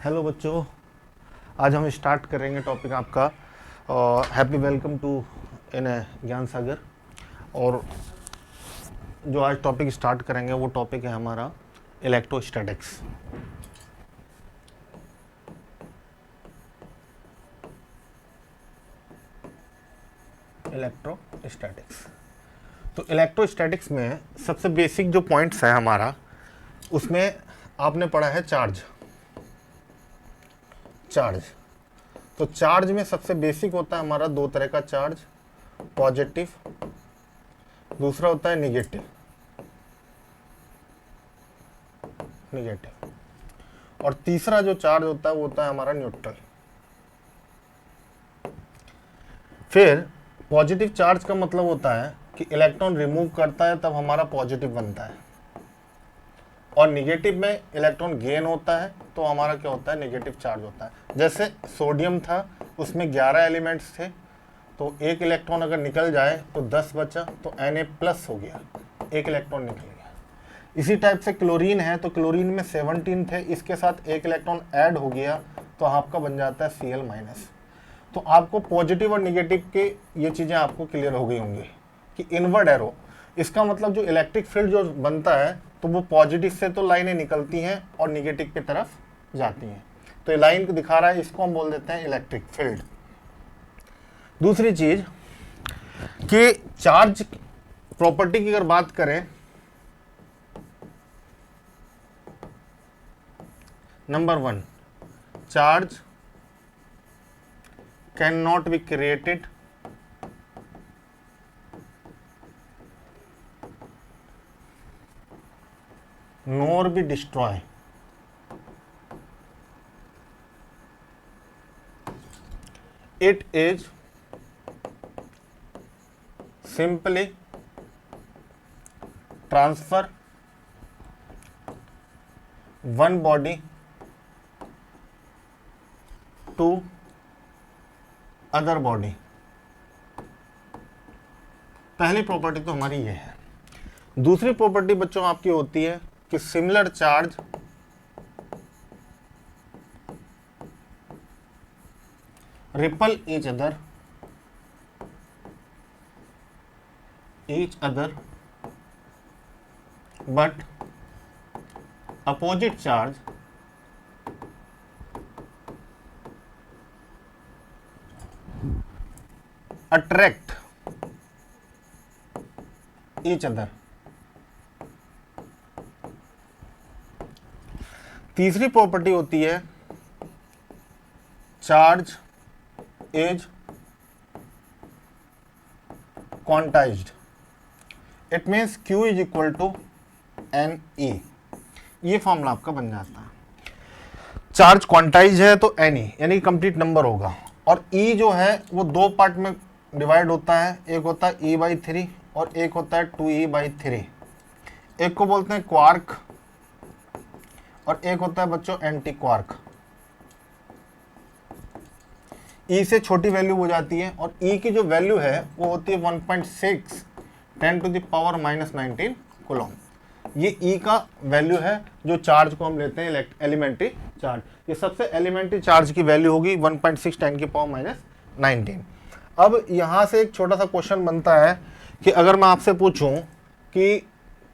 Hello बच्चों, आज हम स्टार्ट करेंगे टॉपिक आपका हैप्पी वेलकम टू इन ज्ञान सागर। और जो आज टॉपिक स्टार्ट करेंगे वो टॉपिक है हमारा इलेक्ट्रोस्टैटिक्स। इलेक्ट्रोस्टैटिक्स तो इलेक्ट्रोस्टैटिक्स में सबसे बेसिक जो पॉइंट्स है हमारा, उसमें आपने पढ़ा है चार्ज। तो चार्ज में सबसे बेसिक होता है हमारा दो तरह का चार्ज, पॉजिटिव, दूसरा होता है निगेटिव। और तीसरा जो चार्ज होता है वो होता है हमारा न्यूट्रल। फिर पॉजिटिव चार्ज का मतलब होता है कि इलेक्ट्रॉन रिमूव करता है तब हमारा पॉजिटिव बनता है, और निगेटिव में इलेक्ट्रॉन गेन होता है तो हमारा क्या होता है, नेगेटिव चार्ज होता है। जैसे सोडियम था, उसमें 11 एलिमेंट्स थे, तो एक इलेक्ट्रॉन अगर निकल जाए तो 10 बचा, तो Na+ हो गया, एक इलेक्ट्रॉन निकल गया। इसी टाइप से क्लोरीन है, तो क्लोरीन में 17 थे, इसके साथ एक इलेक्ट्रॉन ऐड हो गया तो आपका बन जाता है Cl-। तो आपको पॉजिटिव और निगेटिव के ये चीज़ें आपको क्लियर हो गई होंगी कि इनवर्ड एरो, इसका मतलब जो इलेक्ट्रिक फील्ड जो बनता है तो वो पॉजिटिव से तो लाइनें निकलती हैं और निगेटिव की तरफ जाती हैं। तो ये लाइन को दिखा रहा है, इसको हम बोल देते हैं इलेक्ट्रिक फील्ड। दूसरी चीज कि चार्ज प्रॉपर्टी की अगर बात करें, number 1, charge can not be created nor be destroy. It is simply transfer one body to other body। पहली प्रॉपर्टी तो हमारी ये है। दूसरी प्रॉपर्टी बच्चों आपकी होती है कि similar charge repel each other but opposite charge attract each other। तीसरी प्रॉपर्टी होती है charge is quantised. It means Q is equal to Ne। ये फॉर्मूला आपका बन जाता है। चार्ज क्वांटाइज है तो Ne यानी कंप्लीट नंबर होगा, और E जो है वो दो पार्ट में डिवाइड होता है, एक होता है E/3 और एक होता है 2E/3। एक को बोलते हैं क्वार्क और एक होता है बच्चों एंटी क्वार्क। E से छोटी वैल्यू हो जाती है, और E की जो वैल्यू है वो होती है 1.6 10⁻⁻19 कूलम। ये E का वैल्यू है जो चार्ज को हम लेते हैं एलिमेंट्री चार्ज। ये सबसे एलिमेंट्री चार्ज की वैल्यू होगी 1.6 10⁻⁻19। अब यहाँ से एक छोटा सा क्वेश्चन बनता है कि अगर मैं आपसे पूछूं कि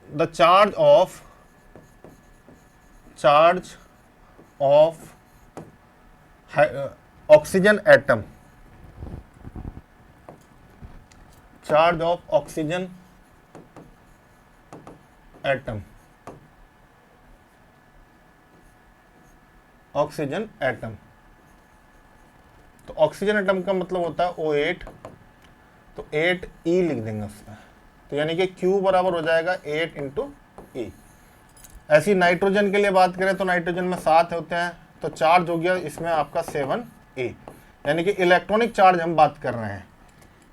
the charge of oxygen atom, charge of oxygen atom, तो ऑक्सीजन एटम का मतलब होता है O8, तो 8E लिख देंगे उसमें, तो यानी कि Q बराबर हो जाएगा 8 × E। ऐसी नाइट्रोजन के लिए बात करें तो नाइट्रोजन में 7 होते हैं, तो चार्ज हो गया इसमें आपका 7E, यानी कि इलेक्ट्रॉनिक चार्ज हम बात कर रहे हैं।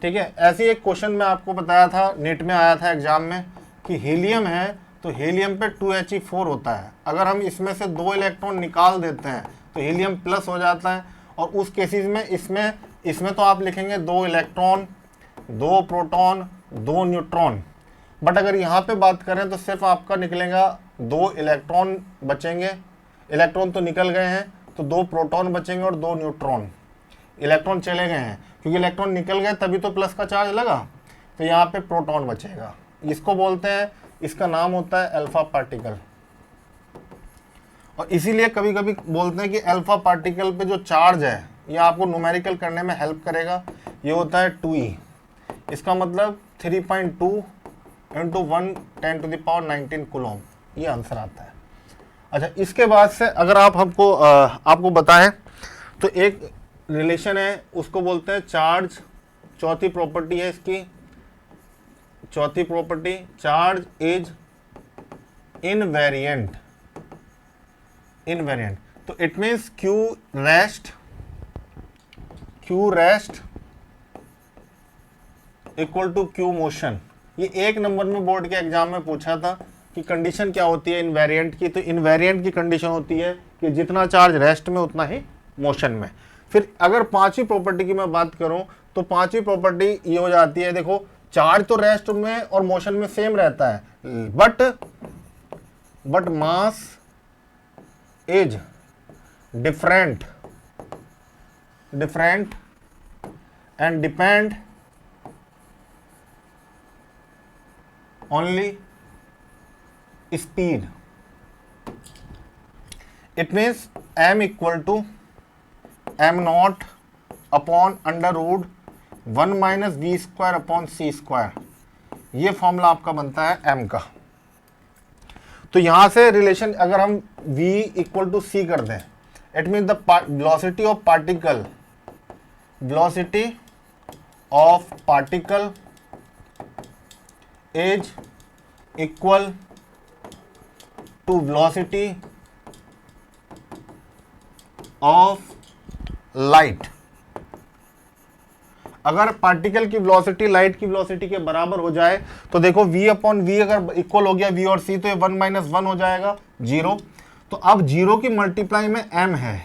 ठीक है, ऐसे एक क्वेश्चन मैं आपको बताया था, नेट में आया था एग्जाम में, कि हीलियम है तो हीलियम पे 2He4 होता है। अगर हम इसमें से 2 इलेक्ट्रॉन निकाल देते हैं तो हीलियम प्लस हो जाता है, और उस केसेस में इसमें तो आप लिखेंगे 2 इलेक्ट्रॉन, 2 प्रोटॉन, 2 न्यूट्रॉन। बट अगर यहाँ पे बात करें तो सिर्फ आपका निकलेगा 2 इलेक्ट्रॉन बचेंगे। इलेक्ट्रॉन तो निकल गए हैं, तो 2 प्रोटॉन बचेंगे और 2 न्यूट्रॉन। इलेक्ट्रॉन चले गए हैं, क्योंकि इलेक्ट्रॉन निकल गए तभी तो प्लस का चार्ज लगा, तो यहाँ पे प्रोटॉन बचेगा। इसको बोलते हैं, इसका नाम होता है अल्फा पार्टिकल। और इसीलिए कभी कभी बोलते हैं कि अल्फा पार्टिकल पे जो चार्ज है ये आपको न्यूमेरिकल करने में हेल्प करेगा। ये होता है 2e, इसका मतलब 3.2 इंटू 1 10⁻19 कूलम, ये आंसर आता है। अच्छा, इसके बाद से अगर आप आपको बताएं तो एक रिलेशन है, उसको बोलते हैं चार्ज। चौथी प्रॉपर्टी है इसकी, चौथी property, charge is invariant. Invariant तो it means Q rest equal to Q motion. ये 1 नंबर में बोर्ड के एग्जाम में पूछा था कि कंडीशन क्या होती है इनवेरिएंट की। तो इनवेरिएंट की कंडीशन होती है कि जितना चार्ज रेस्ट में उतना ही मोशन में। फिर अगर 5वीं प्रॉपर्टी की मैं बात करूं तो 5वीं प्रॉपर्टी ये हो जाती है, देखो चार्ज तो रेस्ट में और मोशन में सेम रहता है, but mass is different and depend only speed. It means m equal to m0 upon √1 minus v² upon c²। ये फॉर्मूला आपका बनता है m का। तो यहां से रिलेशन अगर हम v इक्वल टू c कर दें, it mean the velocity of particle, is equal to velocity of light. अगर पार्टिकल की वेलोसिटी लाइट की वेलोसिटी के बराबर हो जाए तो देखो v अपॉन v अगर इक्वल हो गया v और c, तो ये 1 माइनस 1 हो जाएगा 0। तो अब 0 की मल्टीप्लाई में m है,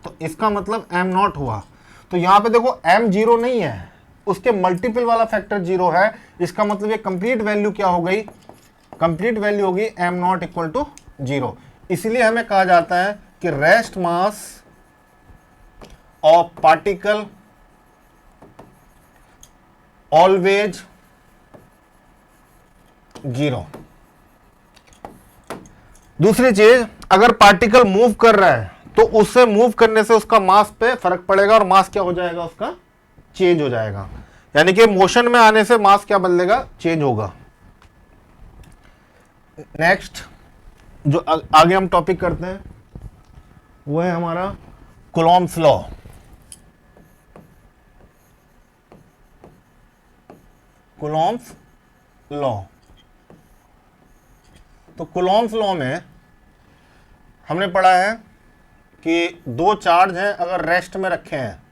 तो इसका मतलब m0 हुआ। तो यहाँ पे देखो m 0 नहीं है, उसके मल्टीपल वाला फैक्टर 0 है। इसका मतलब ये कंप्लीट वैल्यू क्या हो गई, कंप्लीट वैल्यू होगी m0 इक्वल टू 0। इसीलिए हमें कहा जाता है कि rest mass of particle always 0। दूसरी चीज, अगर पार्टिकल मूव कर रहा है तो उससे मूव करने से उसका मास पे फर्क पड़ेगा, और मास क्या हो जाएगा, उसका चेंज हो जाएगा। यानी कि मोशन में आने से मास क्या बदलेगा, चेंज होगा। नेक्स्ट जो आगे हम टॉपिक करते हैं वो है हमारा कूलॉम्स लॉ। कूलॉम्स लॉ, तो कूलॉम्स लॉ में हमने पढ़ा है कि 2 चार्ज हैं अगर रेस्ट में रखे हैं,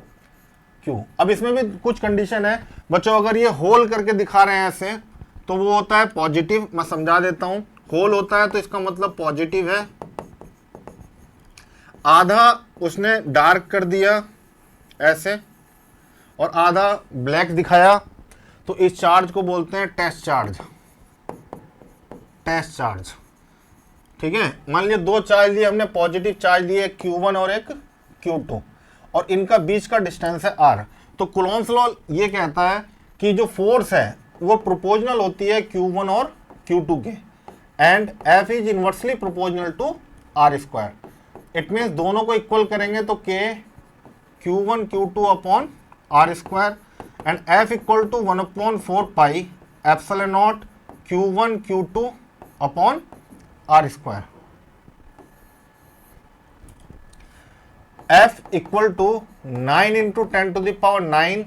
क्यों। अब इसमें भी कुछ कंडीशन है बच्चों। अगर ये होल करके दिखा रहे हैं ऐसे, तो वो होता है पॉजिटिव। मैं समझा देता हूं, होल होता है तो इसका मतलब पॉजिटिव है। आधा उसने डार्क कर दिया ऐसे और आधा ब्लैक दिखाया, तो इस चार्ज को बोलते हैं टेस्ट चार्ज। टेस्ट चार्ज, ठीक है। मान लिया 2 चार्ज लिए हमने, पॉजिटिव चार्ज लिए Q1 और एक Q2, और इनका बीच का डिस्टेंस है r। तो कूलॉम्स लॉ ये कहता है कि जो फोर्स है वो प्रोपोर्शनल होती है Q1 और Q2 के, and F is inversely proportional to r²। It means दोनों को इक्वल करेंगे तो K Q1 Q2 upon r², and F equal to 1/4 pi epsilon naught Q1 Q2 upon r²। F equal to 9 into 10⁹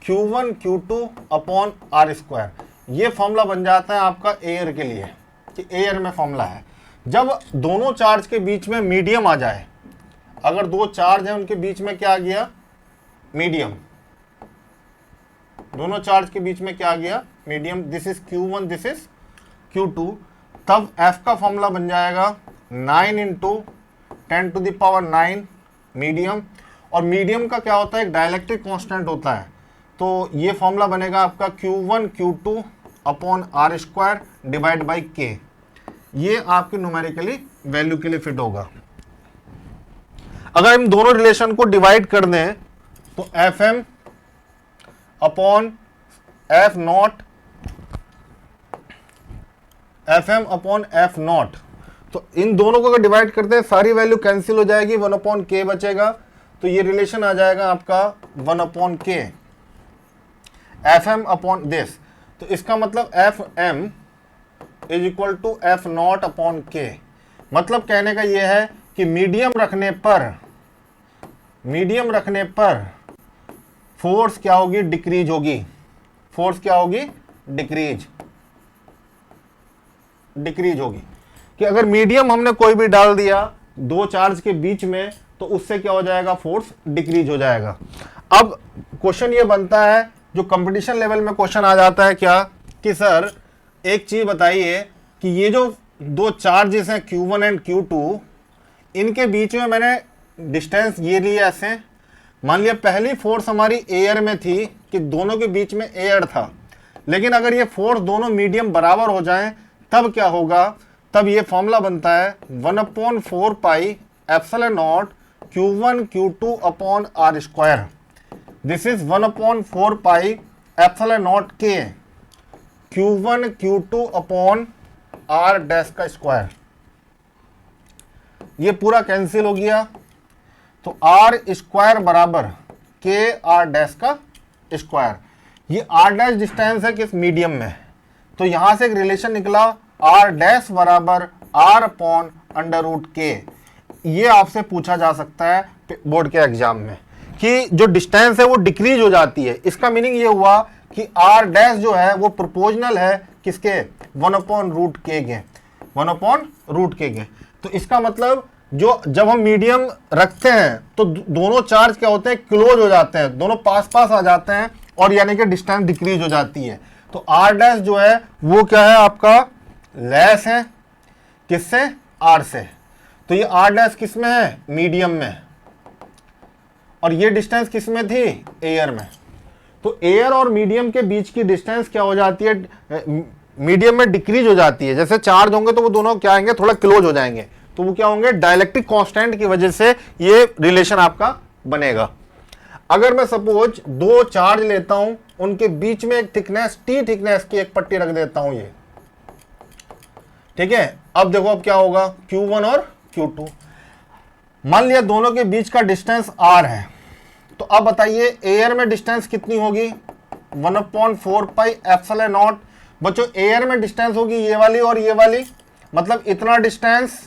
Q1 Q2 upon r²। ये formula बन जाता है आपका air के लिए, कि एयर में फॉर्मूला है। जब दोनों चार्ज के बीच में मीडियम आ जाए, अगर 2 चार्ज हैं उनके बीच में क्या आ गया, मीडियम। दोनों चार्ज के बीच में क्या आ गया, medium. This is Q1, this is Q2। तब F का फॉर्मूला बन जाएगा 9 इंटू 10⁹ मीडियम। और मीडियम का क्या होता है, एक डाइलेक्ट्रिक कांस्टेंट होता है। तो ये फॉर्मूला बनेगा आपका Q1 Q2 upon r² divide by K। ये आपके न्यूमेरिकली वैल्यू के लिए फिट होगा। अगर हम दोनों रिलेशन को डिवाइड कर दें तो F M upon F naught, F M upon F naught, तो इन दोनों को अगर डिवाइड करते हैं सारी वैल्यू कैंसिल हो जाएगी, 1 अपॉन के बचेगा, तो ये रिलेशन आ जाएगा आपका 1 अपॉन के एफ एम अपॉन दिस। तो इसका मतलब F M is equal to F naught upon K. मतलब कहने का ये है कि मीडियम रखने पर फोर्स क्या होगी, डिक्रीज होगी। फोर्स क्या होगी, डिक्रीज होगी। कि अगर मीडियम हमने कोई भी डाल दिया दो चार्ज के बीच में तो उससे क्या हो जाएगा, फोर्स डिक्रीज हो जाएगा। अब क्वेश्चन ये बनता है, जो कंपटीशन लेवल में क्वेश्चन आ जाता है क्या, कि सर एक चीज बताइए कि ये जो दो चार्जेस हैं Q1 एंड Q2, इनके बीच में मैंने डिस्टेंस ये लिया ऐसे, मान लिया पहली फोर्स हमारी एयर में थी कि दोनों के बीच में एयर था, लेकिन अगर ये फोर्स दोनों मीडियम बराबर हो जाएं तब क्या होगा, तब ये फॉर्मूला बनता है 1/4 pi epsilon naught Q1 Q2 upon R square. This is 1/4 pi epsilon naught K Q1 Q2 upon R dash का स्क्वायर। ये पूरा कैंसिल हो गया, तो आर स्क्वायर बराबर के आर डैश का स्क्वायर। ये आर डैश डिस्टेंस है किस, मीडियम में, तो यहां से एक रिलेशन निकला आर डैश बराबर आर अपॉन अंडर रूट के। ये आपसे पूछा जा सकता है बोर्ड के एग्जाम में कि जो डिस्टेंस है वो डिक्रीज हो जाती है। इसका मीनिंग ये हुआ कि आर डैश जो है वो प्रोपोर्शनल है किसके, 1/रूट के के, 1/रूट के के। तो इसका मतलब जो जब हम मीडियम रखते हैं तो दोनों चार्ज क्या होते हैं, क्लोज हो जाते हैं, दोनों पास पास आ जाते हैं और यानी कि डिस्टेंस डिक्रीज हो जाती है। तो आर डैश जो है वो क्या है आपका, लेस है किससे, आर से। तो ये आर डैश किस में है, मीडियम में, और ये डिस्टेंस किस में थी, एयर में। तो एयर और मीडियम के बीच की डिस्टेंस क्या हो जाती है, मीडियम में डिक्रीज हो जाती है। जैसे चार्ज होंगे तो वो दोनों क्या आएंगे, थोड़ा क्लोज हो जाएंगे, तो वो क्या होंगे, डाइलेक्ट्रिक कांस्टेंट की वजह से ये रिलेशन आपका बनेगा। अगर मैं सपोज दो चार्ज लेता हूं, उनके बीच में एक थिकनेस टी थिकनेस की एक पट्टी रख देता हूं, ये ठीक है। अब देखो अब क्या होगा, Q1 और Q2, मान लिया दोनों के बीच का डिस्टेंस r है, तो अब बताइए एयर में डिस्टेंस कितनी होगी, 1/4 पाई एप्सिलॉन नॉट। बच्चों एयर में डिस्टेंस होगी ये वाली और ये वाली, मतलब इतना डिस्टेंस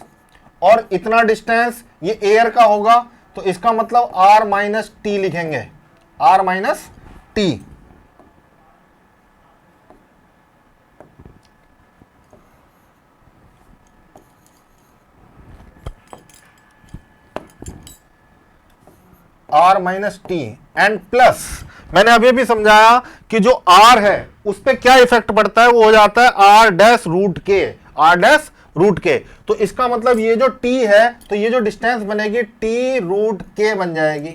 और इतना डिस्टेंस ये एयर का होगा, तो इसका मतलब r माइनस टी लिखेंगे, r minus T. r minus T and plus, मैंने अभी भी समझाया कि जो r है उस पर क्या इफेक्ट पड़ता है, वो हो जाता है r डैश रूट के, r डैश रूट के। तो इसका मतलब ये जो t है, तो ये जो डिस्टेंस बनेगी t रूट के बन जाएगी।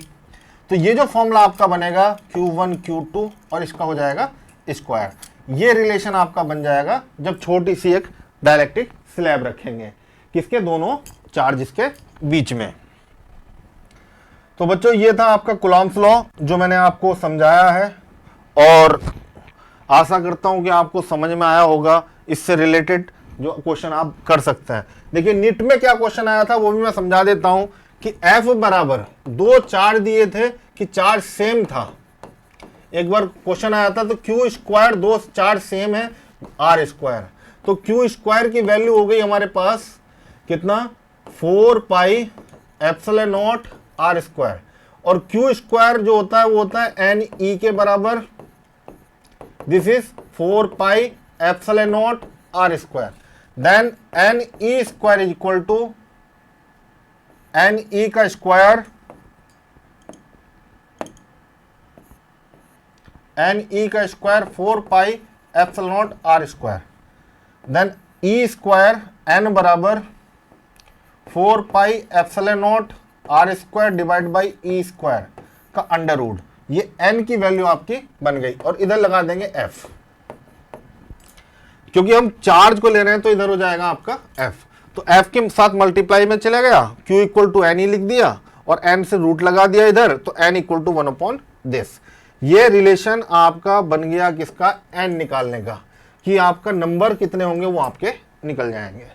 तो ये जो फॉर्मूला आपका बनेगा Q1 Q2 और इसका हो जाएगा स्क्वायर। ये रिलेशन आपका बन जाएगा जब छोटी सी एक डाइलेक्ट्रिक स्लैब रखेंगे किसके, दोनों चार्ज के बीच में। तो बच्चों ये था आपका कूलॉम्स लॉ जो मैंने आपको समझाया है, और आशा करता हूं कि आपको समझ में आया होगा। इससे रिलेटेड जो क्वेश्चन आप कर सकते हैं। देखिए नीट में क्या क्वेश्चन आया था वो भी मैं समझा देता हूं कि F बराबर, दो चार्ज दिए थे कि चार्ज सेम था। एक बार क्वेश्चन आया था तो Q स्क्वायर, दो चार्ज सेम है R स्क्वायर, तो Q स्क्वायर की वैल्यू हो गई हमारे पास कितना, 4 pi epsilon naught R square, और Q स्क्वायर जो होता है वो होता है एन ई के बराबर, this is 4 pi epsilon naught R square. Then N E square is equal to N E का स्क्वायर, एन ई का square 4 pi epsilon naught R square. Then E square N बराबर 4 pi epsilon naught R square divide by E square का under root. ये n की वैल्यू आपकी बन गई, और इधर लगा देंगे f, क्योंकि हम चार्ज को ले रहे हैं तो इधर हो जाएगा आपका f। तो f के साथ मल्टीप्लाई में चला गया, q equal to N E लिख दिया, और n से रूट लगा दिया इधर, तो n इक्वल टू 1/this। ये रिलेशन आपका बन गया किसका, n निकालने का, कि आपका नंबर कितने होंगे वो आपके निकल जाएंगे।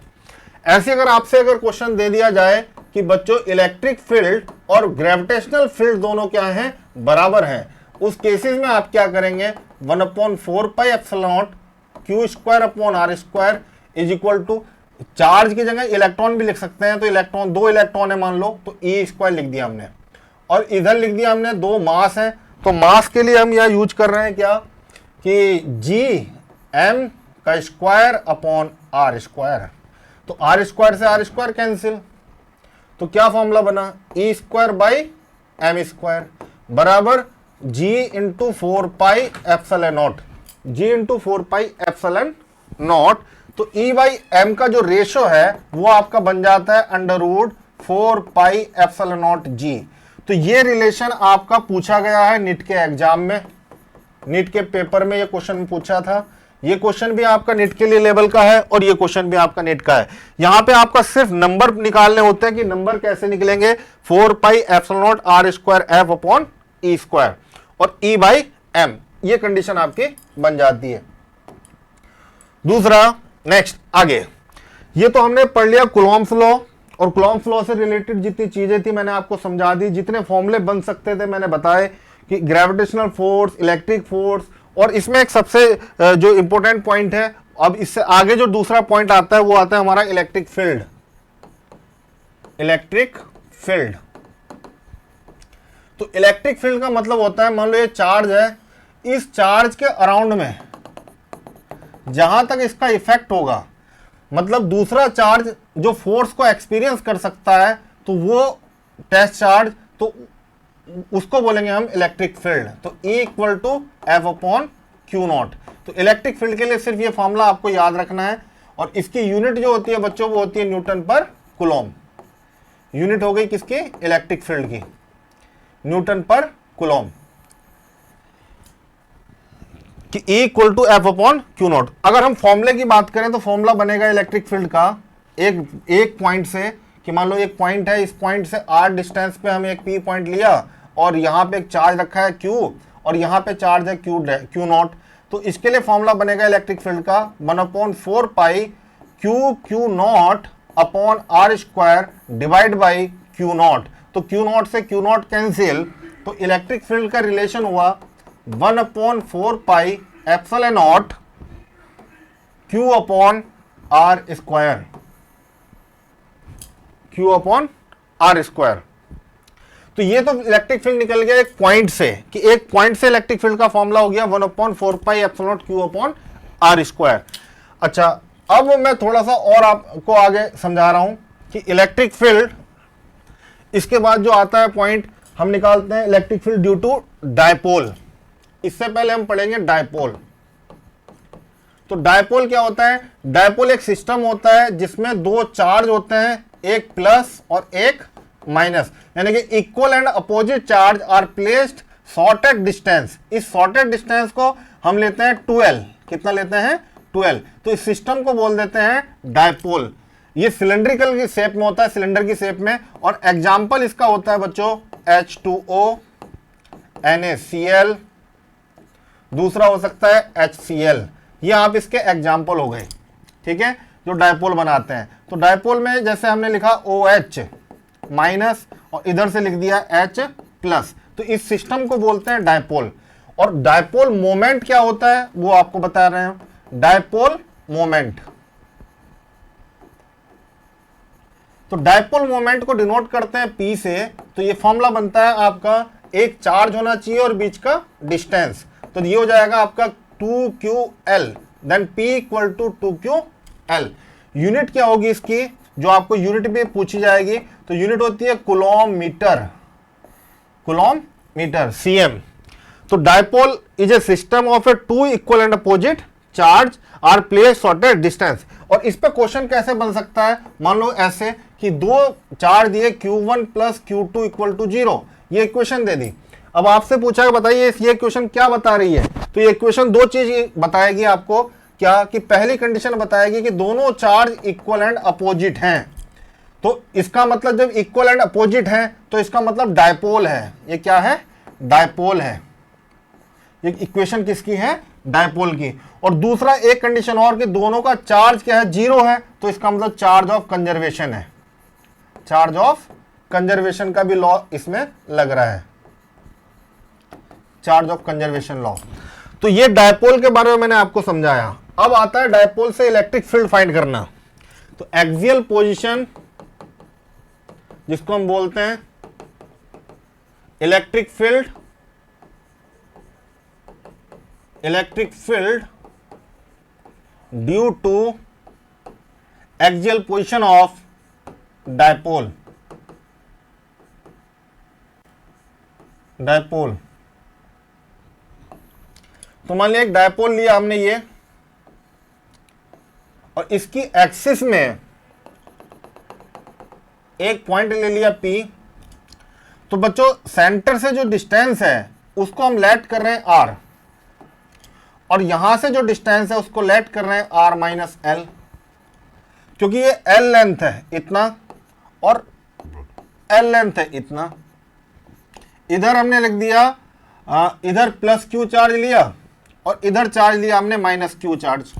ऐसे अगर आपसे अगर क्वेश्चन दे दिया जाए कि बच्चों इलेक्ट्रिक फील्ड और ग्रेविटेशनल फील्ड दोनों क्या हैं, बराबर हैं, उस केसेस में आप क्या करेंगे, 1/4 pi epsilon naught q square upon r square is equal to, charge की जगह इलेक्ट्रॉन भी लिख सकते हैं, तो इलेक्ट्रॉन, 2 इलेक्ट्रॉन है मान लो, तो e स्क्वायर लिख दिया हमने, और इधर लिख दिया हमने 2 मास है, तो मास के लिए हम यह यूज कर रहे हैं क्या, कि g m का स्क्वायर अपॉन r स्क्वायर, तो r स्क्वायर से r स्क्वायर कैंसिल, तो क्या फॉर्मूला बना, e square by m square बराबर g into 4 pi epsilon not, g into 4 pi epsilon not, तो e बाई m का जो रेशो है वो आपका बन जाता है √4 पाई एप्सिलॉन नॉट g। तो ये रिलेशन आपका पूछा गया है नीट के एग्जाम में, नीट के पेपर में ये क्वेश्चन पूछा था, ये क्वेश्चन भी आपका नीट के लिए लेवल का है और ये क्वेश्चन भी आपका नीट का है। यहां पे आपका सिर्फ नंबर निकालने होते हैं कि नंबर कैसे निकलेंगे, 4 pi epsilon not r square f upon e square और e बाई m, ये कंडीशन आपकी बन जाती है। दूसरा, नेक्स्ट आगे, ये तो हमने पढ़ लिया कूलॉम्स लॉ, और कूलॉम्स लॉ से रिलेटेड जितनी चीजें थी मैंने आपको समझा दी, जितने फॉर्मूले बन सकते थे मैंने बताए कि ग्रेविटेशनल फोर्स, इलेक्ट्रिक फोर्स, और इसमें एक सबसे जो इंपॉर्टेंट पॉइंट है, अब इससे आगे जो दूसरा पॉइंट आता है वो आता है हमारा इलेक्ट्रिक फील्ड। इलेक्ट्रिक फील्ड, तो इलेक्ट्रिक फील्ड का मतलब होता है, मान लो ये चार्ज है, इस चार्ज के अराउंड में जहां तक इसका इफेक्ट होगा, मतलब दूसरा चार्ज जो फोर्स को एक्सपीरियंस कर सकता है, तो वो टेस्ट चार्ज, तो उसको बोलेंगे हम इलेक्ट्रिक फील्ड। तो E equal to F upon Q naught. तो इलेक्ट्रिक फील्ड के लिए सिर्फ ये फॉर्मूला आपको याद रखना है, और इसकी यूनिट जो होती है बच्चों वो होती है न्यूटन पर कूलॉम। यूनिट हो गई किसकी, इलेक्ट्रिक फील्ड की, न्यूटन पर कूलॉम, कि E equal to F upon Q naught. अगर हम फॉर्मूले की बात करें तो फॉर्मूला बनेगा इलेक्ट्रिक फील्ड का एक पॉइंट से, कि मान लो एक पॉइंट है, इस पॉइंट से r डिस्टेंस पे हम एक P पॉइंट लिया, और यहाँ पे एक चार्ज रखा है Q, और यहाँ पे चार्ज है Q नॉट, तो इसके लिए फॉर्मूला बनेगा इलेक्ट्रिक फील्ड का 1/4 पाई Q not upon r square divide by Q not. तो Q नॉट से Q नॉट कैंसिल, तो इलेक्ट्रिक फील्ड का रिलेशन हुआ 1/4 pi epsilon naught Q upon r square, Q upon r square. तो ये तो इलेक्ट्रिक फील्ड निकल गया एक पॉइंट से, कि एक पॉइंट से इलेक्ट्रिक फील्ड का फॉर्मूला हो गया 1/4 pi epsilon naught Q upon r square. अच्छा, अब मैं थोड़ा सा और आपको आगे समझा रहा हूं कि इलेक्ट्रिक फील्ड, इसके बाद जो आता है पॉइंट हम निकालते हैं electric field due to dipole. इससे पहले हम पढ़ेंगे डायपोल। तो डायपोल क्या होता है, डायपोल एक सिस्टम होता है जिसमें दो चार्ज होते हैं, एक प्लस और एक माइनस, यानी कि equal and opposite charge are placed shorted distance. इस शॉर्टेड डिस्टेंस को हम लेते हैं 12। कितना लेते हैं, 12। तो इस सिस्टम को बोल देते हैं डायपोल। ये सिलेंड्रिकल की शेप में होता है, सिलेंडर की शेप में, और एग्जाम्पल इसका होता है बच्चों H2O, NaCl, दूसरा हो सकता है HCl। ये आप इसके एग्जाम्पल हो गए, ठीक है, जो डायपोल बनाते हैं। तो डायपोल में जैसे हमने लिखा OH माइनस और इधर से लिख दिया H प्लस, तो इस सिस्टम को बोलते हैं डायपोल। और डायपोल मोमेंट क्या होता है वो आपको बता रहे हैं, डायपोल मोमेंट। तो डायपोल मोमेंट को डिनोट करते हैं P से, तो ये फॉर्मूला बनता है आपका, एक चार्ज होना चाहिए और बीच का डिस्टेंस, तो ये हो जाएगा आपका 2QL, then P equal to 2QL। Unit क्या होगी इसकी, जो आपको यूनिट भी पूछी जाएगी, तो यूनिट होती है coulomb metre, coulomb metre CM। तो dipole is a system of a two equal and opposite charge are placed shorted distance. और इस पे क्वेश्चन कैसे बन सकता है, मान लो ऐसे कि दो चार्ज दिए Q1 plus Q2 equal to 0, ये इक्वेशन दे दी। अब आपसे पूछा बताइए ये इक्वेशन क्या बता रही है, तो ये इक्वेशन दो चीज बताएगी आपको, क्या कि पहली कंडीशन बताएगी कि दोनों चार्ज इक्वल एंड अपोजिट हैं, तो इसका मतलब जब इक्वल एंड अपोजिट है तो इसका मतलब डायपोल है। ये क्या है? डायपोल है। ये इक्वेशन किसकी है? डायपोल की। और दूसरा एक कंडीशन और कि दोनों का चार्ज क्या है? जीरो है, तो इसका मतलब चार्ज ऑफ कंजर्वेशन है। चार्ज ऑफ कंजर्वेशन का भी लॉ इसमें लग रहा है, चार्ज ऑफ कंजर्वेशन लॉ। तो ये डायपोल के बारे में मैंने आपको समझाया। अब आता है डायपोल से इलेक्ट्रिक फील्ड फाइंड करना। तो एक्सियल पोजीशन, जिसको हम बोलते हैं electric field, electric field due to axial position of dipole, dipole. तो मान लिया एक डायपोल लिया हमने ये, और इसकी एक्सिस में एक पॉइंट ले लिया P। तो बच्चों सेंटर से जो डिस्टेंस है उसको हम लेट कर रहे हैं R, और यहां से जो डिस्टेंस है उसको लेट कर रहे हैं R माइनस L, क्योंकि ये L लेंथ है इतना और L लेंथ है इतना। इधर हमने लिख दिया इधर प्लस Q चार्ज लिया और इधर चार्ज लिया हमने माइनस Q चार्ज।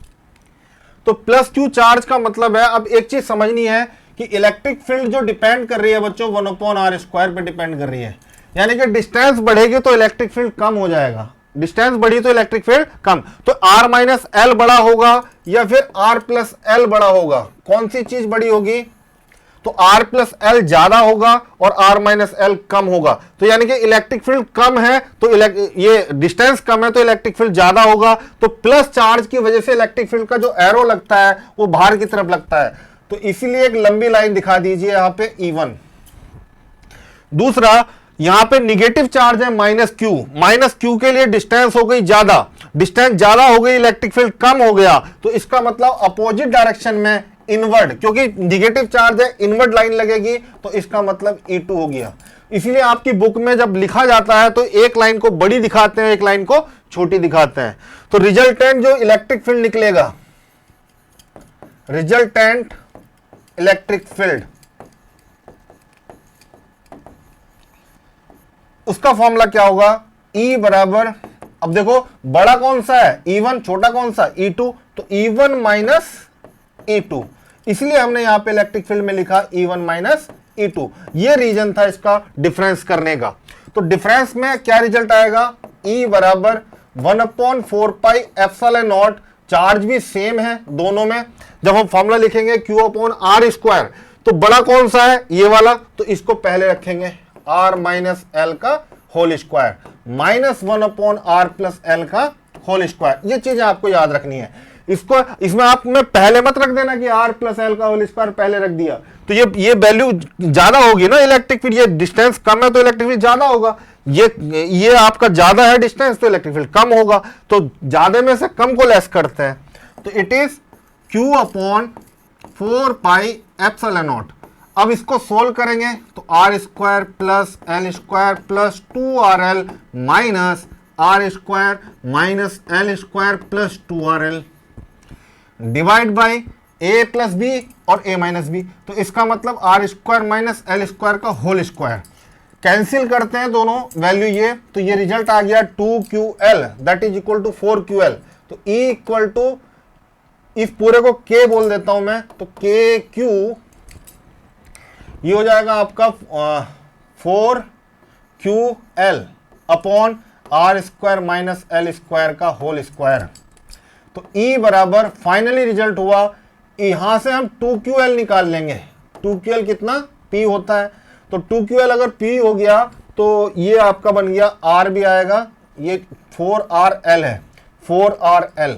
तो प्लस Q चार्ज का मतलब है, अब एक चीज समझनी है कि इलेक्ट्रिक फील्ड जो डिपेंड कर रही है बच्चों 1/r² पे डिपेंड कर रही है। यानी कि डिस्टेंस बढ़ेगी तो इलेक्ट्रिक फील्ड कम हो जाएगा, डिस्टेंस बढ़ी तो इलेक्ट्रिक फील्ड कम। तो R माइनस L बड़ा होगा या फिर R प्लस L बड़ा होगा? कौन सी चीज बड़ी होगी? तो R प्लस L ज्यादा होगा और R माइनस L कम होगा। तो यानी कि इलेक्ट्रिक फील्ड कम है तो ये डिस्टेंस कम है तो इलेक्ट्रिक फील्ड ज्यादा होगा। तो प्लस चार्ज की वजह से इलेक्ट्रिक फील्ड का जो एरो लगता है वो बाहर की तरफ लगता है। तो इसीलिए एक लंबी लाइन दिखा दीजिए यहां पे E1। दूसरा, यहां पे निगेटिव चार्ज है माइनस Q के लिए डिस्टेंस हो गई ज्यादा, डिस्टेंस ज्यादा हो गई, इलेक्ट्रिक फील्ड कम हो गया। तो इसका मतलब अपोजिट डायरेक्शन में इनवर्ड, क्योंकि निगेटिव चार्ज है इनवर्ड लाइन लगेगी, तो इसका मतलब E2 हो गया। इसीलिए आपकी बुक में जब लिखा जाता है तो एक लाइन को बड़ी दिखाते हैं, एक लाइन को छोटी दिखाते हैं। तो रिजल्टेंट जो इलेक्ट्रिक फील्ड निकलेगा, रिजल्टेंट इलेक्ट्रिक फील्ड, उसका फॉर्मूला क्या होगा? E बराबर, अब देखो बड़ा कौन सा है E1, छोटा कौन सा E2, तो E1 माइनस E2। इसलिए हमने यहां पे इलेक्ट्रिक फील्ड में लिखा E1 माइनस E2। ये रीजन था इसका डिफरेंस करने का। तो डिफरेंस में क्या रिजल्ट आएगा? E बराबर 1/4 पाई एप्सिलॉन नॉट, चार्ज भी सेम है दोनों में। जब हम फॉर्मूला लिखेंगे Q/R², तो बड़ा कौन सा है? ये वाला, तो इसको पहले रखेंगे R माइनस L का whole square minus 1/R plus L का होल स्क्वायर। ये चीजें आपको याद रखनी है। इसको इसमें आप में पहले मत रख देना कि R प्लस L का होल स्क्वायर पहले रख दिया, तो ये वैल्यू ज्यादा होगी ना इलेक्ट्रिक फील्ड। ये डिस्टेंस कम है तो इलेक्ट्रिक फील्ड ज्यादा होगा, ये आपका ज्यादा है डिस्टेंस तो इलेक्ट्रिक फील्ड कम होगा। तो ज्यादा में से कम को लेस करते हैं, तो it is Q/4 pi epsilon naught. अब इसको सोल्व करेंगे तो R² plus L² plus 2RL minus R² minus L² plus 2RL divide by A plus B और A माइनस बी। तो इसका मतलब R² माइनस L² का होल स्क्वायर। कैंसिल करते हैं दोनों वैल्यू ये, तो ये रिजल्ट आ गया 2QL that is equal to 4QL। तो E इक्वल टू, इस पूरे को K बोल देता हूं मैं, तो KQ ये हो जाएगा आपका 4QL upon R² minus L² का होल स्क्वायर। तो E बराबर फाइनली रिजल्ट हुआ, यहां से हम 2QL निकाल लेंगे। 2QL कितना? P होता है, तो 2QL अगर P हो गया तो ये आपका बन गया R भी आएगा, ये 4RL है, 4RL।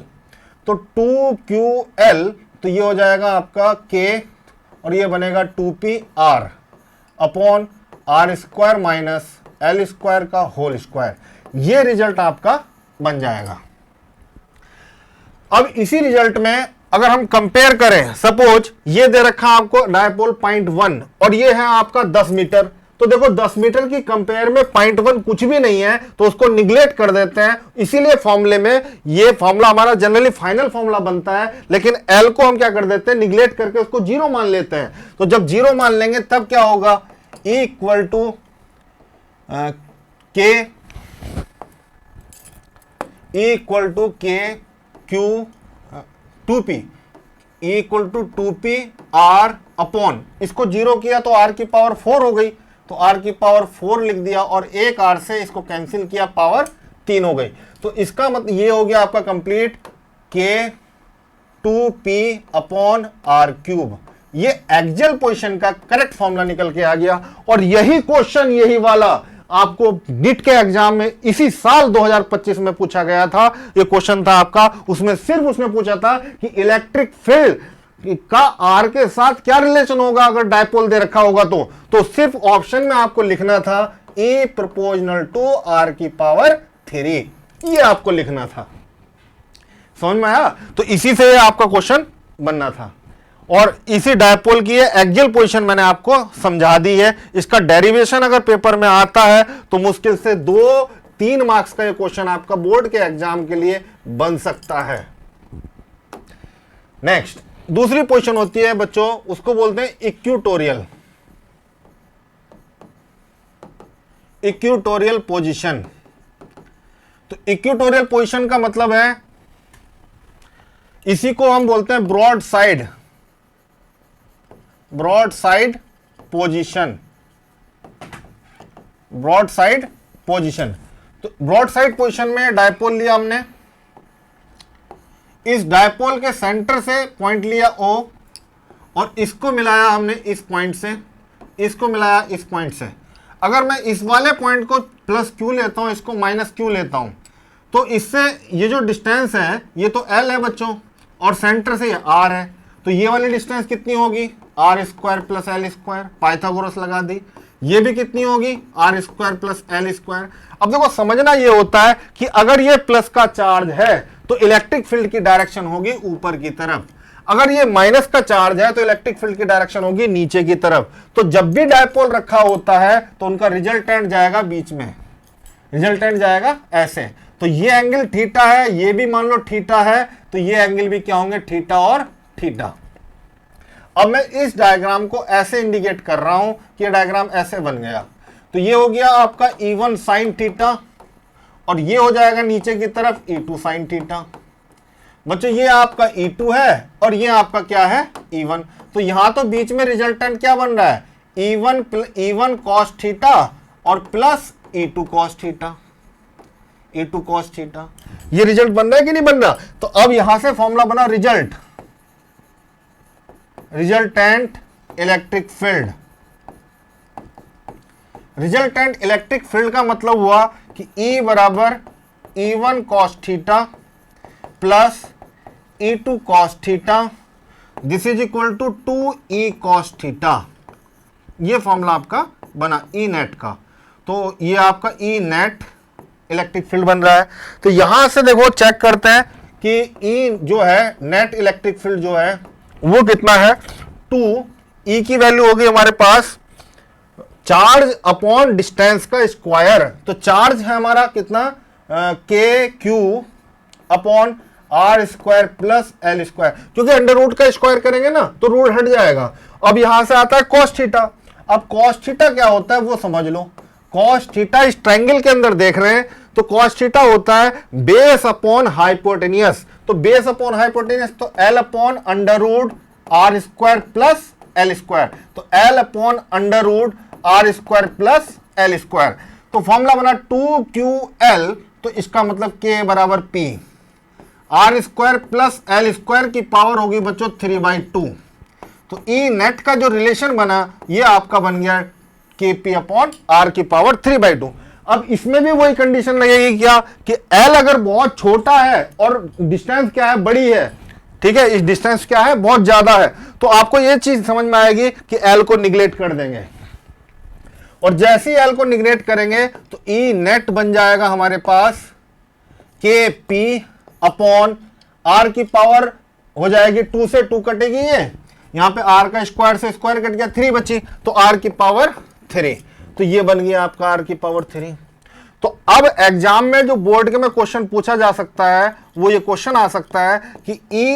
तो 2QL तो ये हो जाएगा आपका K और ये बनेगा 2PR upon R² minus L² का होल स्क्वायर। ये रिजल्ट आपका बन जाएगा। अब इसी रिजल्ट में अगर हम कंपेयर करें, सपोज ये दे रखा आपको डायपोल 0.1 और ये है आपका 10 मीटर, तो देखो 10 मीटर की कंपेयर में 0.1 कुछ भी नहीं है, तो उसको निगलेक्ट कर देते हैं। इसीलिए फॉर्मूले में ये फॉर्मूला हमारा जनरली फाइनल फॉर्मूला बनता है, लेकिन एल को हम क्या कर देते हैं, निगलेक्ट करके उसको 0 मान लेते हैं। तो जब 0 मान लेंगे तब क्या होगा, E equal to K, E equal to K Q 2p, E equal to 2p r upon, इसको 0 किया तो r की पावर 4 हो गई, तो r की पावर 4 लिख दिया और एक r से इसको कैंसिल किया, पावर 3 हो गई। तो इसका मतलब ये हो गया आपका complete k 2p upon r cube. ये एक्सियल पोजीशन का करेक्ट फॉर्मूला निकल के आ गया। और यही क्वेश्चन, यही वाला आपको नीट के एग्जाम में इसी साल 2025 में पूछा गया था। ये क्वेश्चन था आपका, उसमें सिर्फ उसने पूछा था कि इलेक्ट्रिक फील्ड का आर के साथ क्या रिलेशन होगा अगर डायपोल दे रखा होगा तो सिर्फ ऑप्शन में आपको लिखना था ए प्रोपोर्शनल टू आर की पावर 3, ये आपको लिखना था। समझ में आया? तो इसी से आपका क्वेश्चन बनना था और इसी डायपोल की एक्सियल पोजीशन मैंने आपको समझा दी है। इसका डेरिवेशन अगर पेपर में आता है तो मुश्किल से 2-3 मार्क्स का ये क्वेश्चन आपका बोर्ड के एग्जाम के लिए बन सकता है। नेक्स्ट दूसरी पोजीशन होती है बच्चों, उसको बोलते हैं इक्यूटोरियल, इक्यूटोरियल पोजीशन। तो इक्यूटोरियल पोजीशन का मतलब है, इसी को हम बोलते हैं broadside, broadside position, broadside position. तो ब्रॉड साइड पोजीशन में डायपोल लिया हमने, इस डायपोल के सेंटर से पॉइंट लिया O और इसको मिलाया हमने इस पॉइंट से, इसको मिलाया इस पॉइंट से। अगर मैं इस वाले पॉइंट को प्लस Q लेता हूं, इसको माइनस Q लेता हूं, तो इससे ये जो डिस्टेंस है ये तो L है बच्चों और सेंटर से ये R है, तो ये वाली डिस्टेंस कितनी होगी, R square plus L square, Pythagoras लगा दी। ये भी कितनी होगी, R square plus L square. अब देखो समझना ये होता है कि अगर ये प्लस का चार्ज है तो इलेक्ट्रिक फील्ड की डायरेक्शन होगी ऊपर की तरफ, अगर ये माइनस का चार्ज है तो इलेक्ट्रिक फील्ड की डायरेक्शन होगी नीचे की तरफ। तो जब भी डायपोल रखा होता है तो उनका रिजल्टेंट जाएगा बीच में, रिजल्टेंट जाएगा ऐसे। तो ये एंगल थीटा है, ये भी मान लो थीटा है, तो ये एंगल भी क्या होंगे, थीटा और थीटा। अब मैं इस डायग्राम को ऐसे इंडिकेट कर रहा हूं कि ये डायग्राम ऐसे बन गया। तो ये हो गया आपका E1 साइन थीटा और ये हो जाएगा नीचे की तरफ E2 साइन थीटा। बच्चों ये आपका E2 है और ये आपका क्या है, E1। तो यहां तो बीच में रिजल्टेंट क्या बन रहा है, E1 cos थीटा और plus E2 cos theta, E2 cos theta. ये रिजल्ट बन रहा है कि नहीं बन रहा? तो अब यहां से फॉर्मूला बना result, resultant electric field. Resultant electric field का मतलब हुआ कि E बराबर E1 cos theta plus E2 cos theta, this is equal to 2E cos theta. ये फॉर्मूला आपका बना E नेट का। तो ये आपका E नेट इलेक्ट्रिक फील्ड बन रहा है। तो यहां से देखो चेक करते हैं कि E जो है नेट इलेक्ट्रिक फील्ड जो है वो कितना है, 2 E की वैल्यू होगी हमारे पास चार्ज अपॉन डिस्टेंस का स्क्वायर। तो चार्ज है हमारा कितना, K Q upon R square plus L square, क्योंकि अंडर रूट का स्क्वायर करेंगे ना तो रूट हट जाएगा। अब यहां से आता है कॉस थीटा। अब कॉस थीटा क्या होता है वो समझ लो। कॉस थीटा इस ट्रायंगल के अंदर देख रहे हैं तो कॉस थीटा होता है बेस अपॉन हाइपोटेनियस। तो बेस अपॉन हाइपोटेनियस तो L upon under root R square plus L square. तो L upon under root R square plus L square. तो फॉर्मूला बना 2QL, तो इसका मतलब K बराबर P, R square plus L square की पावर होगी बच्चों 3/2। तो E नेट का जो रिलेशन बना ये आपका बन गया KP अपॉन R की पावर 3/2। अब इसमें भी वही कंडीशन लगेगी क्या कि L अगर बहुत छोटा है और डिस्टेंस क्या है, बड़ी है, ठीक है, इस डिस्टेंस क्या है, बहुत ज्यादा है, तो आपको ये चीज समझ में आएगी कि L को निगलेक्ट कर देंगे। और जैसे ही L को निगलेक्ट करेंगे तो E नेट बन जाएगा हमारे पास KP अपॉन R की पावर हो जाएगी 2 से 2 कटेगी, ये यहां पे R का स्क्वायर से स्क्वायर कट गया, 3 बची, तो R की पावर 3। तो ये बन गया आपका r की पावर 3। तो अब एग्जाम में जो बोर्ड के में क्वेश्चन पूछा जा सकता है वो ये क्वेश्चन आ सकता है कि ई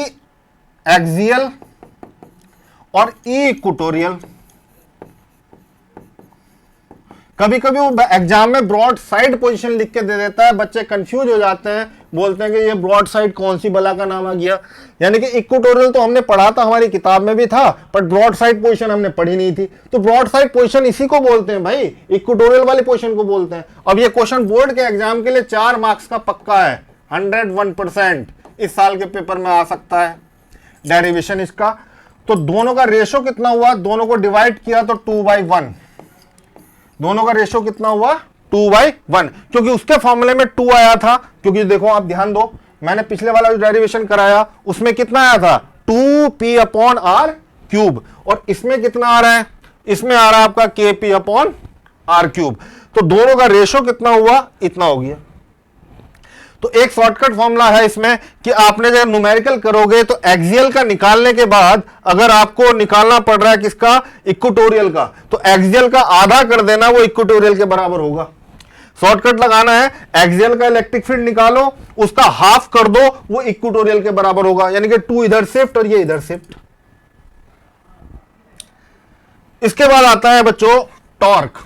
एक्सियल और ई इक्वेटोरियल। कभी कभी वो एग्जाम में ब्रॉड साइड पोजीशन लिख के दे देता है, बच्चे कंफ्यूज हो जाते हैं, बोलते हैं कि ये ब्रॉड साइड कौन सी बला का नाम आ गया। यानी कि इक्वेटोरियल तो हमने पढ़ा था, हमारी किताब में भी था, पर ब्रॉड साइड पोजीशन हमने पढ़ी नहीं थी। तो ब्रॉड साइड पोजीशन इसी को बोलते हैं भाई, इक्वेटोरियल वाली पोजीशन को बोलते हैं। अब ये क्वेश्चन बोर्ड के एग्जाम के लिए 4 मार्क्स का पक्का है, 101% इस साल के पेपर में आ सकता है डेरिवेशन इसका। तो दोनों का रेशो कितना हुआ, दोनों को डिवाइड किया तो 2/1, दोनों का रेशो कितना हुआ 2/1, क्योंकि उसके फॉर्मूले में 2 आया था। क्योंकि देखो आप ध्यान दो, मैंने पिछले वाला जो डेरिवेशन कराया उसमें कितना आया था 2p/r³, और इसमें कितना आ रहा है, इसमें आ रहा है आपका kp/r³। तो दोनों का रेशो कितना हुआ, इतना हो गया। तो एक शॉर्टकट फॉर्मूला है इसमें कि आपने जब न्यूमेरिकल करोगे तो एक्सियल का निकालने के बाद अगर आपको निकालना पड़ रहा है किसका, इक्वेटोरियल का, तो एक्सियल का आधा कर देना, वो इक्वेटोरियल के बराबर होगा। शॉर्टकट लगाना है, एक्सियल का इलेक्ट्रिक फील्ड निकालो, उसका हाफ कर दो, वो इक्वेटोरियल के बराबर होगा। यानी कि 2 इधर शिफ्ट और ये इधर शिफ्ट। इसके बाद आता है बच्चों टॉर्क।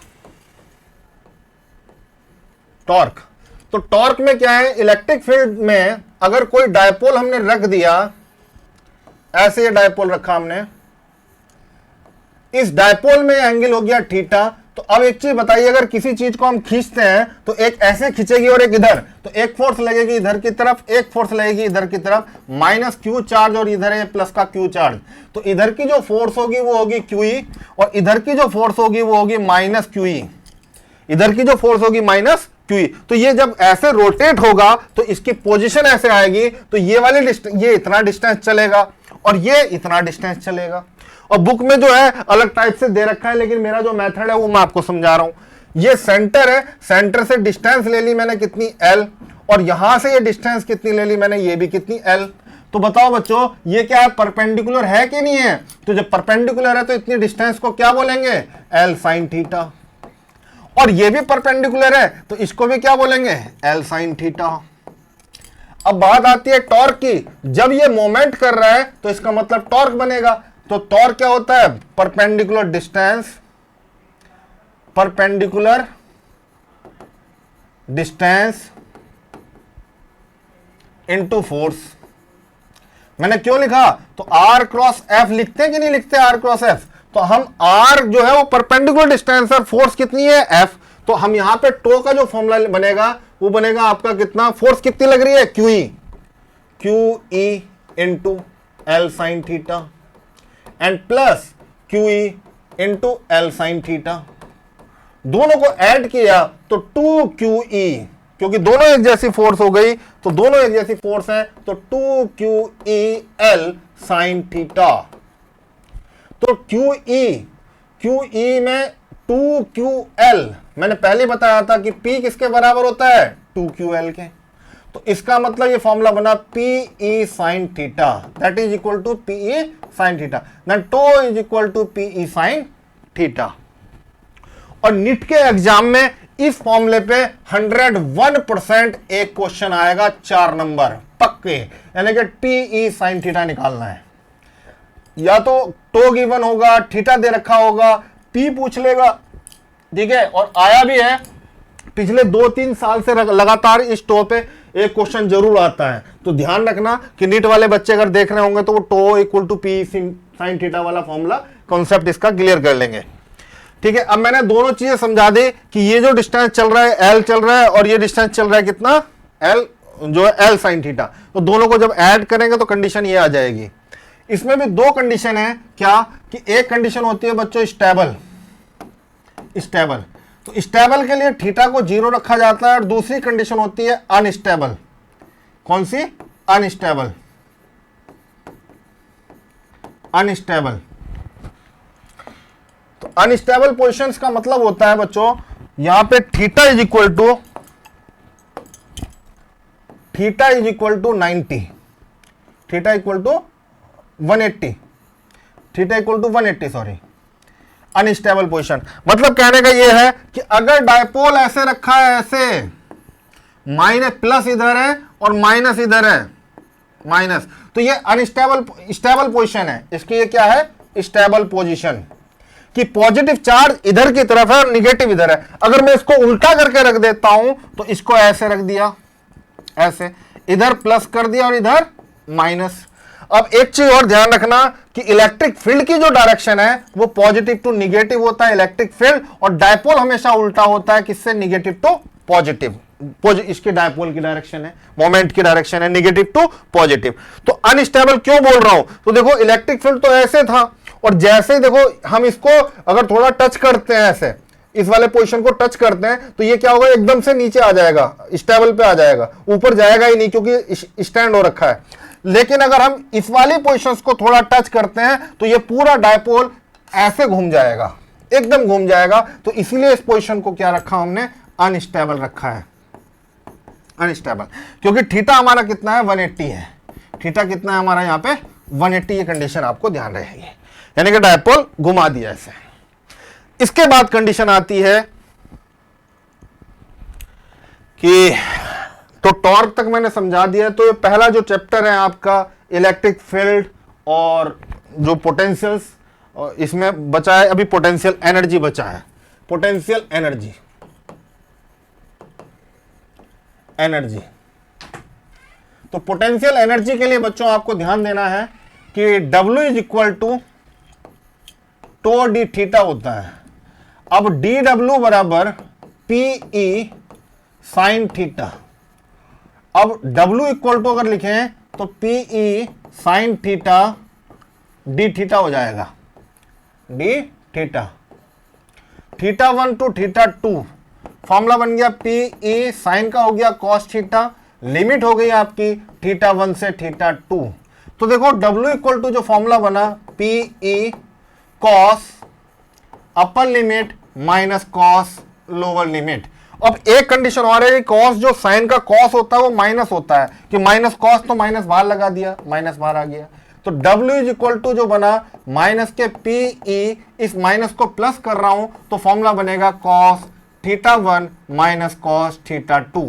टॉर्क, तो टॉर्क में क्या है, इलेक्ट्रिक फील्ड में अगर कोई डायपोल हमने रख दिया, ऐसे ये डायपोल रखा हमने, इस डायपोल में एंगल हो गया थीटा। तो अब एक चीज बताइए, अगर किसी चीज को हम खींचते हैं तो एक ऐसे खींचेगी और एक इधर, तो एक फोर्स लगेगी इधर की तरफ, एक फोर्स लगेगी इधर की तरफ, -q चार्ज, और इधर है प्लस का q चार्ज। तो इधर की जो फोर्स होगी वो होगी QE, और इधर की जो फोर्स होगी वो होगी -QE, इधर की जो फोर्स होगी -QE। तो ये जब ऐसे रोटेट होगा तो इसकी पोजीशन ऐसे आएगी, तो ये वाली ये इतना डिस्टेंस चलेगा और ये इतना डिस्टेंस चलेगा। और बुक में जो है अलग टाइप से दे रखा है, लेकिन मेरा जो मेथड है वो मैं आपको समझा रहा हूं। ये सेंटर है, सेंटर से डिस्टेंस ले ली मैंने कितनी L, और यहां से ये डिस्टेंस कितनी ले ली मैंने, ये भी कितनी L। तो बताओ बच्चों ये क्या है, परपेंडिकुलर है कि नहीं है। तो जब परपेंडिकुलर है तो इतनी डिस्टेंस को क्या बोलेंगे, L sin थीटा। और ये भी परपेंडिकुलर है तो इसको भी क्या बोलेंगे, L sin थीटा। अब बात आती है टॉर्क की, जब ये मोमेंट कर रहा है तो इसका मतलब टॉर्क बनेगा। तो टॉर्क क्या होता है, perpendicular distance, perpendicular distance into force. मैंने क्यों लिखा, तो R क्रॉस F लिखते हैं कि नहीं लिखते, R क्रॉस F। तो हम R जो है वो परपेंडिकुलर डिस्टेंस है, फोर्स कितनी है F। तो हम यहां पे टो का जो फॉर्मूला बनेगा वो बनेगा आपका कितना, फोर्स कितनी लग रही है QE into L sine theta, and plus QE into L sine theta. दोनों को ऐड किया तो 2QE, क्योंकि दोनों एक जैसी फोर्स हो गई, तो दोनों एक जैसी फोर्स है, तो 2QEL साइन थीटा। तो QE में 2QL, मैंने पहले बताया था कि P किसके बराबर होता है, 2QL के। तो इसका मतलब ये फॉर्मूला बना PE sine theta, that is equal to PE sine theta, then tau is equal to PE sine theta. और नीट के एग्जाम में इस फॉर्मूले पे 101% एक क्वेश्चन आएगा, 4 नंबर पक्के, यानी कि PE साइन थीटा निकालना है। या तो टो गिवन होगा, थीटा दे रखा होगा, P पूछ लेगा, ठीक है। और आया भी है, पिछले 2-3 साल से लगातार इस टो पे एक क्वेश्चन जरूर आता है। तो ध्यान रखना कि नीट वाले बच्चे अगर देख रहे होंगे तो वो tau equal to PE sine theta वाला फॉर्मूला कॉन्सेप्ट इसका क्लियर कर लेंगे, ठीक है। अब मैंने दोनों चीजें समझा दी कि ये जो डिस्टेंस चल रहा है L चल रहा है, और ये डिस्टेंस चल रहा है कितना, L जो है L साइन थीटा। तो दोनों को जब ऐड करेंगे तो कंडीशन ये आ जाएगी। इसमें भी 2 कंडीशन है, क्या कि एक कंडीशन होती है बच्चों स्टेबल, स्टेबल, तो स्टेबल के लिए थीटा को 0 रखा जाता है, और दूसरी कंडीशन होती है अनस्टेबल। कौन सी, अनस्टेबल, अनस्टेबल। तो अनस्टेबल पोजीशंस का मतलब होता है बच्चों, यहां पे theta is equal to 90, theta equal to 180, theta equal to 180 sorry, unstable position. मतलब कहने का ये है कि अगर डायपोल ऐसे रखा है, ऐसे माइनस प्लस इधर है और माइनस इधर है, माइनस, तो ये स्टेबल पोजीशन है। इसकी ये क्या है? स्टेबल पोजीशन, कि पॉजिटिव चार्ज इधर की तरफ है और निगेटिव इधर है। अगर मैं इसको उल्टा करके रख देता हूं तो इसको ऐसे रख दिया, ऐसे, इधर प्लस कर दिया और इधर माइनस। अब एक चीज और ध्यान रखना कि इलेक्ट्रिक फील्ड की जो डायरेक्शन है वो पॉजिटिव टू निगेटिव होता है इलेक्ट्रिक फील्ड, और डायपोल हमेशा उल्टा होता है, किससे? Negative to positive. इसके डायपोल की डायरेक्शन है, मोमेंट की डायरेक्शन है निगेटिव टू पॉजिटिव। तो अनस्टेबल क्यों बोल रहा हूं? तो देखो इलेक्ट्रिक फील्ड तो ऐसे था, और जैसे ही देखो हम इसको अगर थोड़ा टच करते हैं, ऐसे इस वाले पोजीशन को टच करते हैं, तो ये क्या होगा? एकदम से नीचे आ जाएगा, स्टेबल पे आ जाएगा, ऊपर जाएगा ही नहीं क्योंकि स्टैंड हो रखा है। लेकिन अगर हम इस वाली पोजीशंस को थोड़ा टच करते हैं तो ये पूरा डायपोल ऐसे घूम जाएगा, एकदम घूम जाएगा। तो इसीलिए इस पोजीशन को क्या रखा हमने? अनस्टेबल रखा है, अनस्टेबल, क्योंकि थीटा हमारा कितना है? 180 है। थीटा कितना है हमारा यहाँ पे? 180। ये कंडीशन आपको ध्यान रहेगी, यानी कि डायपोल घुमा दिया ऐसे। इसके बाद कंडीशन आती है कि, तो टॉर्क तक मैंने समझा दिया। तो ये पहला जो चैप्टर है आपका इलेक्ट्रिक फील्ड और जो पोटेंशियल्स, इसमें बचा है अभी पोटेंशियल एनर्जी बचा है। पोटेंशियल एनर्जी, एनर्जी, तो पोटेंशियल एनर्जी के लिए बच्चों आपको ध्यान देना है कि W is equal to tau D theta होता है। अब डी डब्ल्यू बराबर पी ई साइन थीटा। अब W इक्वल टू अगर लिखें तो P E sine theta D theta हो जाएगा, D theta. Theta 1 to theta 2, formula बन गया पी ई साइन का हो गया कॉस थीटा, लिमिट हो गई आपकी थीटा 1 से थीटा 2। तो देखो W इक्वल टू जो फॉर्मूला बना P E cos upper limit minus cos lower limit. अब एक कंडीशन और है, कॉस जो साइन का कॉस होता है वो माइनस होता है, कि माइनस कॉस तो माइनस बाहर लगा दिया, माइनस बाहर आ गया। तो W इज इक्वल टू जो बना माइनस के पी ई, इस माइनस को प्लस कर रहा हूं तो फॉर्मूला बनेगा cos theta 1 minus cos theta 2।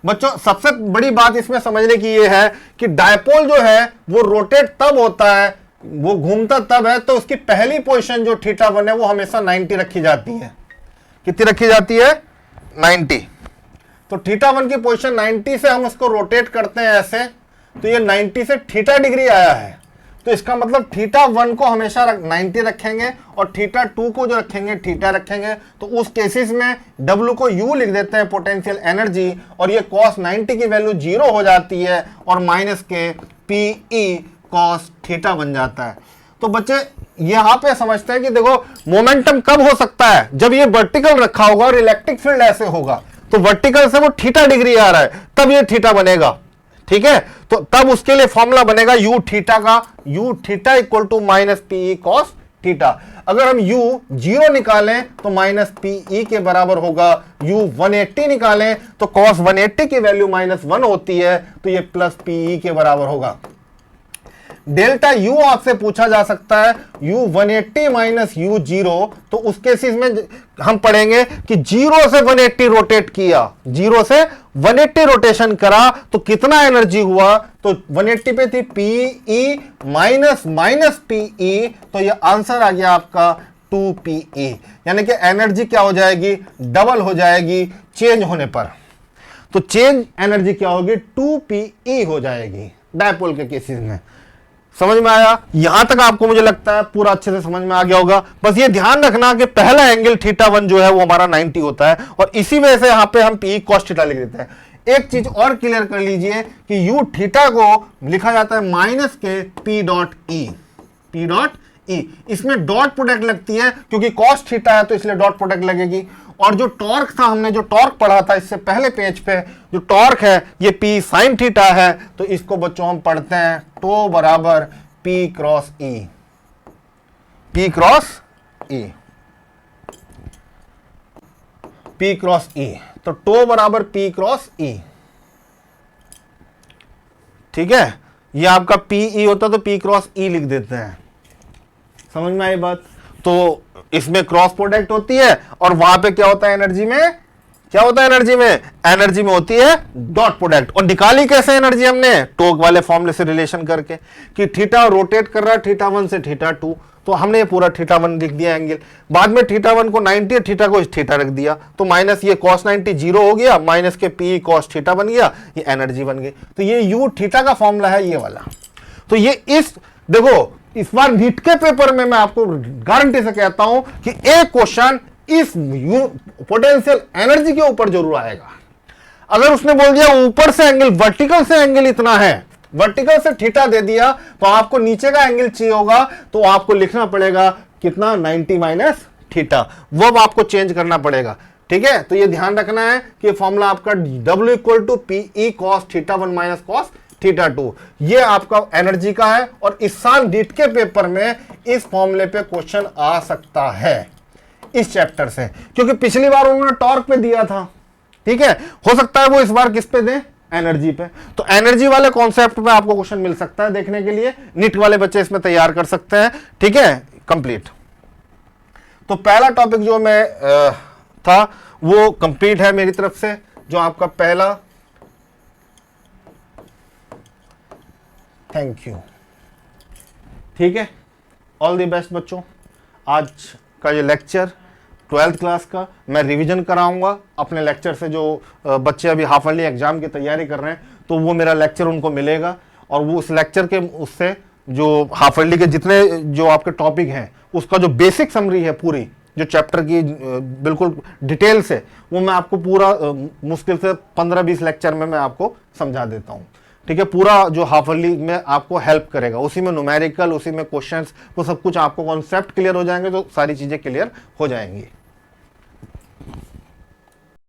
बच्चों सबसे बड़ी बात इसमें समझने की ये है कि डायपोल जो है वो रोटेट तब होता है, वो घूमता तब है, तो उसकी पहली पोजीशन जो थीटा 1 है वो हमेशा 90 रखी जाती है। कितनी रखी जाती है? 90। तो थीटा 1 की पोजीशन 90 से हम उसको रोटेट करते हैं ऐसे, तो ये 90 से थीटा डिग्री आया है। तो इसका मतलब थीटा 1 को हमेशा 90 रखेंगे और थीटा 2 को जो रखेंगे थीटा रखेंगे। तो उस केसेस में W को U लिख देते हैं पोटेंशियल एनर्जी, और ये cos 90 की वैल्यू 0 हो जाती है और माइनस के PE cos थीटा बन जाता है। तो बच्चे यहां पे समझते हैं कि देखो मोमेंटम कब हो सकता है? जब ये वर्टिकल रखा होगा और इलेक्ट्रिक फील्ड ऐसे होगा, तो वर्टिकल से वो थीटा डिग्री आ रहा है, तब ये थीटा बनेगा। ठीक है, तो तब उसके लिए फॉर्मूला बनेगा यू थीटा का, U theta equal to minus PE cos theta. अगर हम u 0 निकालें तो माइनस पीई के बराबर होगा, u 180 निकालें तो cos 180 की वैल्यू -1 होती है, तो ये प्लस पीई के बराबर होगा। डेल्टा u आपसे पूछा जा सकता है, u 180 माइनस u 0, तो उस केसेस में हम पढ़ेंगे कि 0 से 180 रोटेट किया, 0 से 180 रोटेशन करा तो कितना एनर्जी हुआ? तो 180 पे थी पीई माइनस माइनस पीई, तो ये आंसर आ गया आपका 2pe, यानी कि एनर्जी क्या हो जाएगी? डबल हो जाएगी चेंज होने पर। तो चेंज एनर्जी क्या होगी? 2pe हो जाएगी डायपोल के केसेस में। समझ में आया? यहां तक आपको मुझे लगता है पूरा अच्छे से समझ में आ गया होगा। बस ये ध्यान रखना कि पहला एंगल थीटा 1 जो है वो हमारा 90 होता है, और इसी वजह से यहां पे हम पी कॉस थीटा लिख देते हैं। एक चीज और क्लियर कर लीजिए कि यू थीटा को लिखा जाता है माइनस के P dot E, P dot E. इसमें डॉट प्रोडक्ट लगती है क्योंकि कॉस थीटा है तो इसलिए डॉट प्रोडक्ट लगेगी। और जो टॉर्क था, हमने जो टॉर्क पढ़ा था इससे पहले पेज पे, जो टॉर्क है ये पी साइन थीटा है, तो इसको बच्चों हम पढ़ते हैं टो बराबर पी क्रॉस ई, पी क्रॉस ई, पी क्रॉस ई। तो टो बराबर पी क्रॉस ई, ठीक है। ये आपका पी ई होता तो पी क्रॉस ई लिख देते हैं। समझ में आई बात? तो इसमें क्रॉस प्रोडक्ट होती है और वहां पे क्या होता है एनर्जी में, क्या होता है एनर्जी में, एनर्जी में होती है डॉट प्रोडक्ट। और निकाली कैसे एनर्जी हमने, टोक वाले फॉर्मूले से रिलेशन करके कि थीटा रोटेट कर रहा है थीटा 1 से थीटा 2, तो हमने ये पूरा थीटा 1 लिख दिया एंगल। बाद में थीटा 1 को 90 थीटा को थीटा रख दिया, तो माइनस ये cos 90 जीरो हो गया, माइनस के पी cos थीटा बन गया, ये एनर्जी बन गई। तो ये यू थीटा का फॉर्मूला है ये वाला। तो ये इस देखो इस बार नीट के पेपर में मैं आपको गारंटी से कहता हूं कि एक क्वेश्चन इस पोटेंशियल एनर्जी के ऊपर जरूर आएगा। अगर उसने बोल दिया ऊपर से एंगल, वर्टिकल से एंगल इतना है, वर्टिकल से थीटा दे दिया, तो आपको नीचे का एंगल चाहिए होगा, तो आपको लिखना पड़ेगा कितना 90 माइनस थीटा, वो अब आपको चेंज करना पड़ेगा। ठीक है, तो ये ध्यान रखना है कि फॉर्मूला आपका W equal to PE cos theta 1 minus cos theta 2, ये आपका एनर्जी का है। और इस साल नीट के पेपर में इस फॉर्मूले पे क्वेश्चन आ सकता है इस चैप्टर से, क्योंकि पिछली बार उन्होंने टॉर्क पे दिया था। ठीक है, हो सकता है वो इस बार किस पे दें, एनर्जी पे। तो एनर्जी वाले कॉन्सेप्ट पे आपको क्वेश्चन मिल सकता है देखने के लिए, नीट वाले बच्चे इसमें तैयार कर सकते हैं। ठीक है, कंप्लीट। तो पहला टॉपिक जो मैं था वो कंप्लीट है मेरी तरफ से, जो आपका पहला, थैंक यू। ठीक है, ऑल द बेस्ट बच्चों। आज का ये लेक्चर 12th क्लास का मैं रिवीजन कराऊंगा अपने लेक्चर से। जो बच्चे अभी हाफ ईयरली एग्जाम की तैयारी कर रहे हैं, तो वो मेरा लेक्चर उनको मिलेगा, और वो उस लेक्चर के उससे जो हाफ ईयरली के जितने जो आपके टॉपिक हैं उसका जो बेसिक समरी है पूरी, जो चैप्टर की बिल्कुल डिटेल से, वो मैं आपको पूरा मुश्किल से 15-20 लेक्चर में मैं आपको समझा देता हूँ। ठीक है, पूरा जो हाफ ईयरली में आपको हेल्प करेगा, उसी में न्यूमेरिकल, उसी में क्वेश्चंस, वो सब कुछ आपको कॉन्सेप्ट क्लियर हो जाएंगे, तो सारी चीजें क्लियर हो जाएंगी।